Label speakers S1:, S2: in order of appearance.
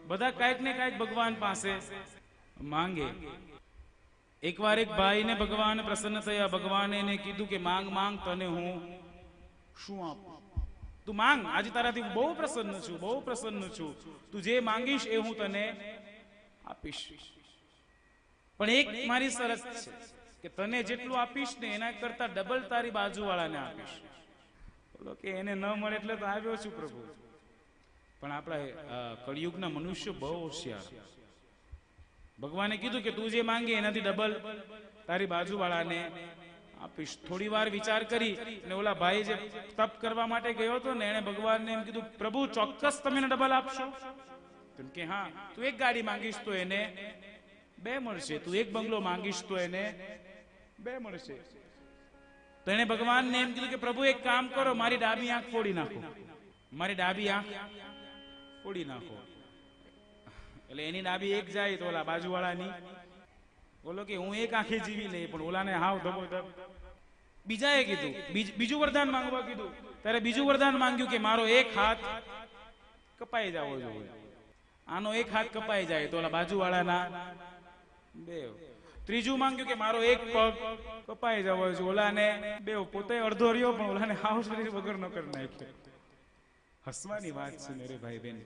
S1: બધા કાંઈક ને કાંઈક ભગવાન પાસે માંગે। એકવાર એક ભાઈને ભગવાન પ્રસન્ન થયા। ભગવાને એને કીધું કે માંગ માંગ, તને હું શું આપું? તું માંગ, આજે તારાથી બહુ પ્રસન્ન છું, બહુ પ્રસન્ન છું, તું જે માંગીશ એ હું તને આપીશ। પણ એક મારી શરત છે કે તને જેટલું આપીશ ને એના કરતા ડબલ તારી બાજુવાળાને આપીશ। બોલો કે એને ન મળે એટલે તો આવ્યો છું પ્રભુ। પણ આપણા કળિયુગના મનુષ્ય બહુ હોશિયાર। ભગવાને કીધું કે તું જે માંગે એનાથી ડબલ તારી બાજુવાળાને આપીશ। થોડી વાર વિચાર કરી ને ઓલા ભાઈ જે તપ કરવા માટે ગયો હતો ને એને ભગવાનને એમ કીધું, પ્રભુ ચોક્કસ તમે ડબલ આપશો? કેમ કે હા, તું એક ગાડી માંગીશ તો એને 2 મળશે, તું એક બંગલો માંગીશ તો એને 2 મળશે। તો એને ભગવાનને એમ કીધું કે પ્રભુ એક કામ કરો, મારી ડાબી આંખ ફોડી નાખો, મારી ડાબી આંખ ફોડી નાખો। એટલે એની ડાબી એક જાય તો ઓલા બાજુવાળાની, બોલો કે હું એક આંખે જીવી લઈ, પણ ઓલાને હાવ ધબોધબ। બીજાએ કીધું, બીજું વરદાન માંગવા કીધું, ત્યારે બીજું વરદાન માંગ્યું કે મારો એક હાથ કપાઈ જવો જોઈએ, આનો એક હાથ કપાઈ જાય તો ઓલા બાજુવાળાના 2। ત્રીજું માંગ્યું કે મારો એક પગ કપાઈ જવો જોઈએ, ઓલાને 2, પોતે અડધો રહ્યો પણ ઓલાને હાવ શરીર વગર ન કરી નાખ્યો। હસવાની વાત છે મેરે ભાઈ બહેન।